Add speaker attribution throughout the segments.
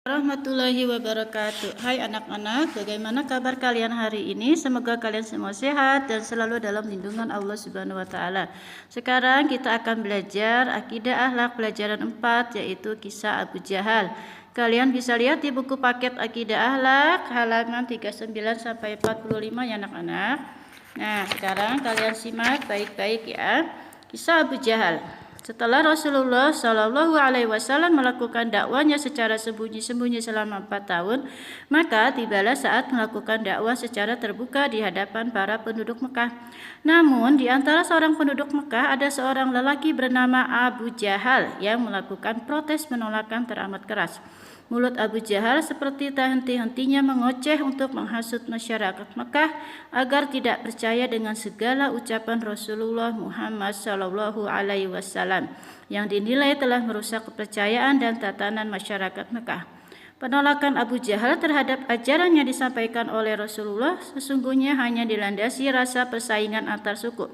Speaker 1: Warahmatullahi wabarakatuh. Hai anak-anak, bagaimana kabar kalian hari ini? Semoga kalian semua sehat dan selalu dalam lindungan Allah Subhanahu wa taala. Sekarang kita akan belajar akidah akhlak pelajaran 4, yaitu kisah Abu Jahal. Kalian bisa lihat di buku paket akidah akhlak halaman 39 sampai 45 ya anak-anak. Nah, sekarang kalian simak baik-baik ya. Kisah Abu Jahal. Setelah Rasulullah Shallallahu Alaihi Wasallam melakukan dakwanya secara sembunyi-sembunyi selama 4 tahun, maka tibalah saat melakukan dakwah secara terbuka di hadapan para penduduk Mekah. Namun, di antara seorang penduduk Mekah ada seorang lelaki bernama Abu Jahal yang melakukan protes penolakan teramat keras. Mulut Abu Jahal seperti tak henti-hentinya mengoceh untuk menghasut masyarakat Mekah agar tidak percaya dengan segala ucapan Rasulullah Muhammad Shallallahu Alaihi Wasallam yang dinilai telah merusak kepercayaan dan tatanan masyarakat Mekah. Penolakan Abu Jahal terhadap ajaran yang disampaikan oleh Rasulullah sesungguhnya hanya dilandasi rasa persaingan antar suku.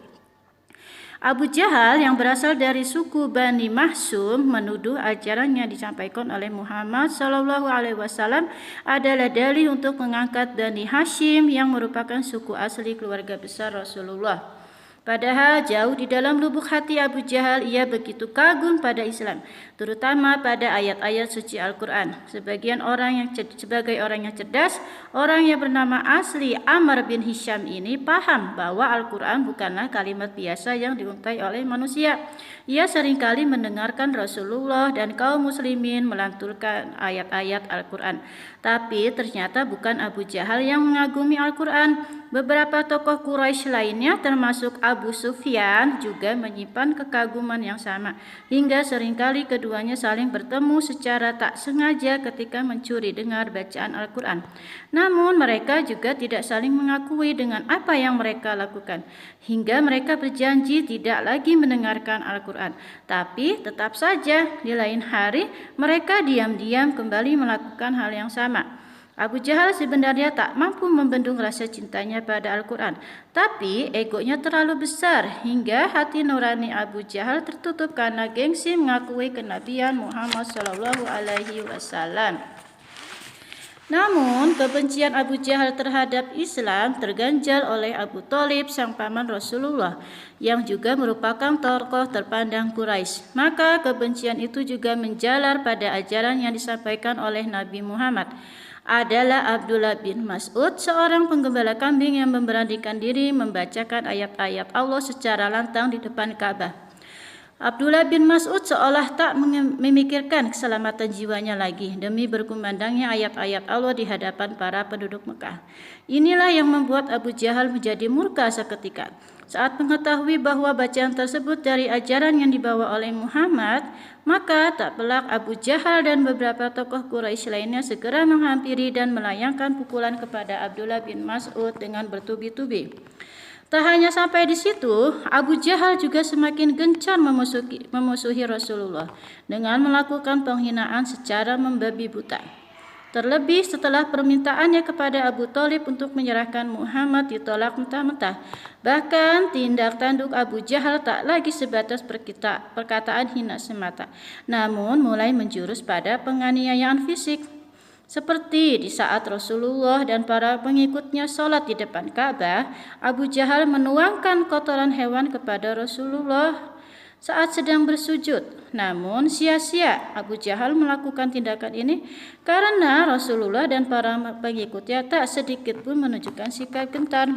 Speaker 1: Abu Jahal yang berasal dari suku Bani Mahsum menuduh ajaran yang disampaikan oleh Muhammad Shallallahu Alaihi Wasallam adalah dalih untuk mengangkat Bani Hashim yang merupakan suku asli keluarga besar Rasulullah. Padahal jauh di dalam lubuk hati Abu Jahal ia begitu kagum pada Islam, terutama pada ayat-ayat suci Al-Quran. Sebagai orang yang cerdas, orang yang bernama asli Amr bin Hisham ini paham bahwa Al-Quran bukanlah kalimat biasa yang diungkapkan oleh manusia. Ia seringkali mendengarkan Rasulullah dan kaum muslimin melanturkan ayat-ayat Al-Quran. Tapi ternyata bukan Abu Jahal yang mengagumi Al-Quran. Beberapa tokoh Quraisy lainnya termasuk Abu Sufyan juga menyimpan kekaguman yang sama, hingga seringkali keduanya saling bertemu secara tak sengaja ketika mencuri dengar bacaan Al-Quran. Namun mereka juga tidak saling mengakui dengan apa yang mereka lakukan, hingga mereka berjanji tidak lagi mendengarkan Al-Quran. Tapi tetap saja di lain hari mereka diam-diam kembali melakukan hal yang sama. Abu Jahal sebenarnya tak mampu membendung rasa cintanya pada Al-Quran, tapi egonya terlalu besar hingga hati nurani Abu Jahal tertutup karena gengsi mengakui kenabian Muhammad Shallallahu Alaihi Wasallam. Namun, kebencian Abu Jahal terhadap Islam terganjal oleh Abu Thalib, sang paman Rasulullah, yang juga merupakan tokoh terpandang Quraisy. Maka kebencian itu juga menjalar pada ajaran yang disampaikan oleh Nabi Muhammad. Adalah Abdullah bin Mas'ud, seorang penggembala kambing yang memberanikan diri membacakan ayat-ayat Allah secara lantang di depan Ka'bah. Abdullah bin Mas'ud seolah tak memikirkan keselamatan jiwanya lagi demi berkumandangnya ayat-ayat Allah di hadapan para penduduk Mekah. Inilah yang membuat Abu Jahal menjadi murka seketika. Saat mengetahui bahwa bacaan tersebut dari ajaran yang dibawa oleh Muhammad, maka tak pelak Abu Jahal dan beberapa tokoh Quraisy lainnya segera menghampiri dan melayangkan pukulan kepada Abdullah bin Mas'ud dengan bertubi-tubi. Tak hanya sampai di situ, Abu Jahal juga semakin gencar memusuhi Rasulullah dengan melakukan penghinaan secara membabi buta. Terlebih setelah permintaannya kepada Abu Thalib untuk menyerahkan Muhammad ditolak mentah-mentah. Bahkan tindak tanduk Abu Jahal tak lagi sebatas perkataan hina semata, namun mulai menjurus pada penganiayaan fisik. Seperti di saat Rasulullah dan para pengikutnya sholat di depan Ka'bah, Abu Jahal menuangkan kotoran hewan kepada Rasulullah saat sedang bersujud. Namun sia-sia Abu Jahal melakukan tindakan ini karena Rasulullah dan para pengikutnya tak sedikit pun menunjukkan sikap gentar.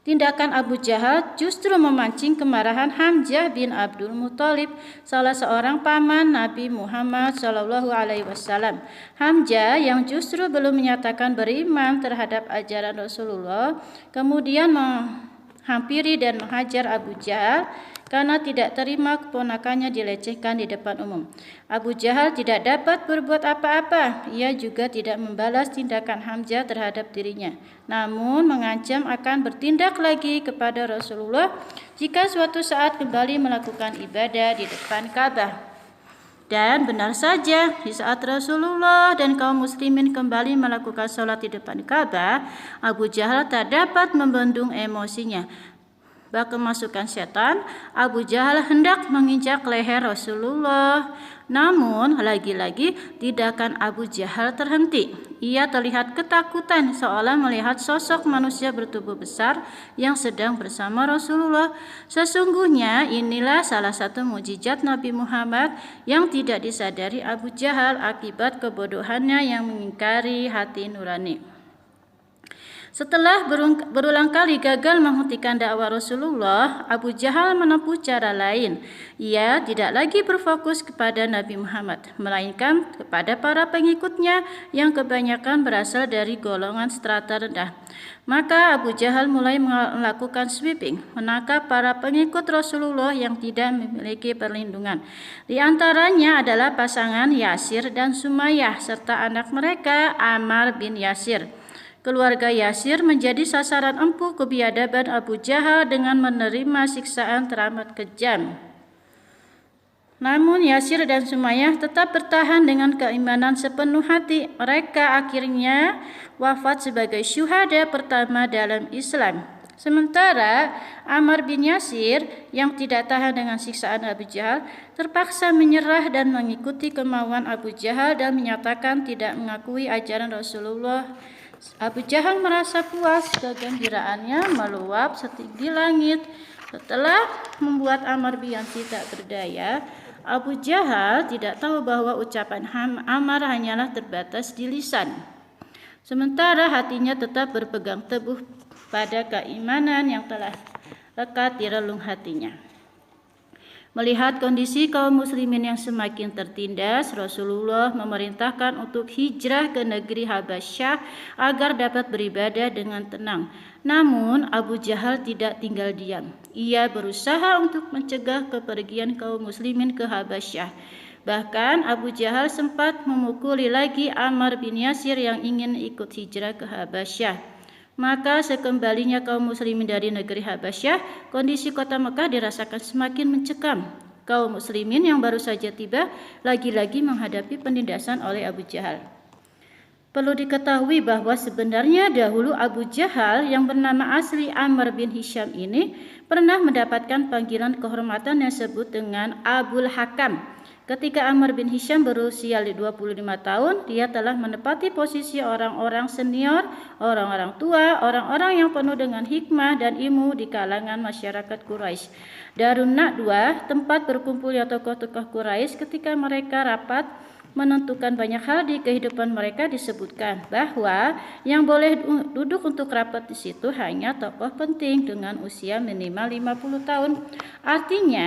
Speaker 1: Tindakan Abu Jahal justru memancing kemarahan Hamzah bin Abdul Muthalib, salah seorang paman Nabi Muhammad Shallallahu Alaihi Wasallam. Hamzah yang justru belum menyatakan beriman terhadap ajaran Rasulullah, kemudian menghampiri dan menghajar Abu Jahal karena tidak terima keponakannya dilecehkan di depan umum. Abu Jahal tidak dapat berbuat apa-apa. Ia juga tidak membalas tindakan Hamzah terhadap dirinya, namun mengancam akan bertindak lagi kepada Rasulullah jika suatu saat kembali melakukan ibadah di depan Ka'bah. Dan benar saja, di saat Rasulullah dan kaum muslimin kembali melakukan sholat di depan Ka'bah, Abu Jahal tak dapat membendung emosinya. Bak kemasukan setan, Abu Jahal hendak menginjak leher Rasulullah. Namun lagi-lagi tindakan Abu Jahal terhenti. Ia terlihat ketakutan seolah melihat sosok manusia bertubuh besar yang sedang bersama Rasulullah. Sesungguhnya inilah salah satu mukjizat Nabi Muhammad yang tidak disadari Abu Jahal akibat kebodohannya yang mengingkari hati nurani. Setelah berulang kali gagal menghentikan dakwah Rasulullah, Abu Jahal menempuh cara lain. Ia tidak lagi berfokus kepada Nabi Muhammad, melainkan kepada para pengikutnya yang kebanyakan berasal dari golongan strata rendah. Maka Abu Jahal mulai melakukan sweeping, menangkap para pengikut Rasulullah yang tidak memiliki perlindungan. Di antaranya adalah pasangan Yasir dan Sumayyah serta anak mereka Ammar bin Yasir. Keluarga Yasir menjadi sasaran empuk kebiadaban Abu Jahal dengan menerima siksaan teramat kejam. Namun Yasir dan Sumayyah tetap bertahan dengan keimanan sepenuh hati. Mereka akhirnya wafat sebagai syuhada pertama dalam Islam. Sementara Ammar bin Yasir yang tidak tahan dengan siksaan Abu Jahal terpaksa menyerah dan mengikuti kemauan Abu Jahal dan menyatakan tidak mengakui ajaran Rasulullah. Abu Jahal merasa puas, kegembiraannya meluap setinggi langit. Setelah membuat Ammar bin Yasir tak berdaya, Abu Jahal tidak tahu bahwa ucapan Ammar hanyalah terbatas di lisan. Sementara hatinya tetap berpegang teguh pada keimanan yang telah lekat di relung hatinya. Melihat kondisi kaum muslimin yang semakin tertindas, Rasulullah memerintahkan untuk hijrah ke negeri Habasyah agar dapat beribadah dengan tenang. Namun Abu Jahal tidak tinggal diam. Ia berusaha untuk mencegah kepergian kaum muslimin ke Habasyah. Bahkan Abu Jahal sempat memukuli lagi Ammar bin Yasir yang ingin ikut hijrah ke Habasyah. Maka sekembalinya kaum muslimin dari negeri Habasyah, kondisi kota Mekah dirasakan semakin mencekam. Kaum muslimin yang baru saja tiba lagi-lagi menghadapi penindasan oleh Abu Jahal. Perlu diketahui bahwa sebenarnya dahulu Abu Jahal yang bernama asli Ammar bin Hisham ini pernah mendapatkan panggilan kehormatan yang disebut dengan Abul Hakam. Ketika Ammar bin Hisham berusia 25 tahun, dia telah menempati posisi orang-orang senior, orang-orang tua, orang-orang yang penuh dengan hikmah dan ilmu di kalangan masyarakat Quraisy. Darun Nadwa, tempat berkumpulnya tokoh-tokoh Quraisy ketika mereka rapat menentukan banyak hal di kehidupan mereka, disebutkan bahwa yang boleh duduk untuk rapat di situ hanya tokoh penting dengan usia minimal 50 tahun. Artinya